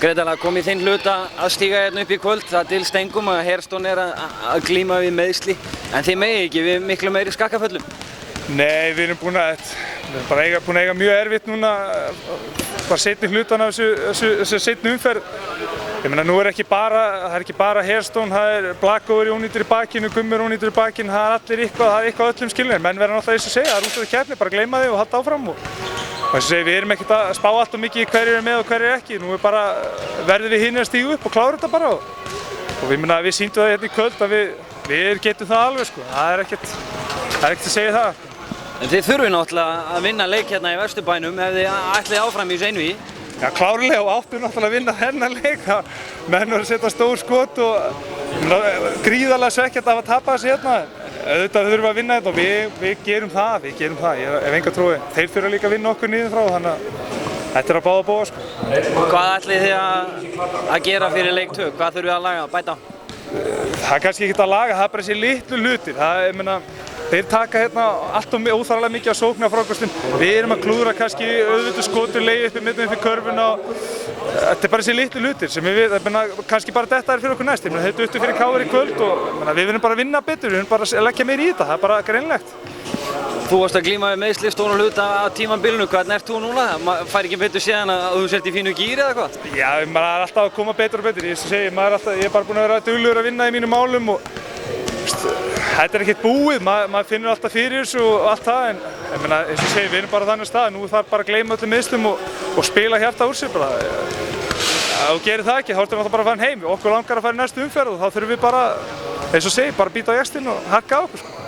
Greiðarlega kom í þinn hlut að stíga hérna upp í kvöld. Það dylst engum að Hairstone að glíma við meiðsli. En þið megið ekki við miklu meiri skakkaföllum? Nei, við erum búin að eiga mjög erfitt núna bara seinni hlutan af þessu seinni umferð. Ég meina, nú það er ekki bara Hairstone, það er Blackover ónýtur í bakinu, Gummur ónýtur í bakinu, það er allir eitthvað, það er eitthvað öllum skilnir. Menn verða náttúrulega eins og segja, það er útaf keppni, bara gleyma þig og halda áfram. Og þess að segja, við erum ekkert að spá allt og mikið í hverjir er með og hverjir ekki. Nú bara verðum við hinir að stíga upp og klára þetta bara. Og við sýndum það hérna í kvöld að við getum það alveg, sko. Það er ekkert að segja það. En þið þurfið náttúrulega að vinna leik hérna í Vesturbænum ef þið ætlið áfram í þessu einvígi. Já, klárlega og áttum náttúrulega að vinna þennan leik. Menn voru að setja stór skot og gríðarlega svekkjandi af að tapa þessu hérna. Auðvitað þurfum við að vinna þetta og við gerum það. Ég hef enga trúi. Þeir þurfa líka að vinna okkur niður frá, þannig að þetta er að báða bóa, sko. Hvað ætlið þið að gera fyrir leik 2? Hvað þurfið að laga, bæta? Það er kannski ekkert að laga, það er bara þessi litlu hlutir. Þeir taka hérna allt og óþarflega mikið á sóknarfrákostum. Við erum að klúðra kannski auðvitað skotur leið uppi mitt upp í körfuna. Þetta er bara þessi litlu hlutir sem kannski bara þetta er fyrir okkur næst. Þetta er fyrir KR í kvöld og við verðum bara að vinna betur, við verðum bara að leggja meira í þetta, það er bara greinlegt. Þú varst að glíma við meiðsli stóran hluta af tímabilinu, hvernig ert þú núna? Fær ekki betur séðan að þú sért í fínu gíri eða hvað? Já, maður er alltaf að koma betur og betur. Ég er bara búinn að vera duglegur að vinna í mínum málum og þetta er ekkert búið, maður finnur alltaf fyrir þessu og allt það, en eins og við erum bara þannig stað, nú þarf bara að gleyma öllum meiðslum og spila hjarta úr sér bara. Ef þú gerir það ekki, þá ertu náttúrulega bara að fara heim. Okkur langar að fara í næstu umferð og þá þurfum við bara, eins og bara bíta á jaxlinn og harka á okkur, sko.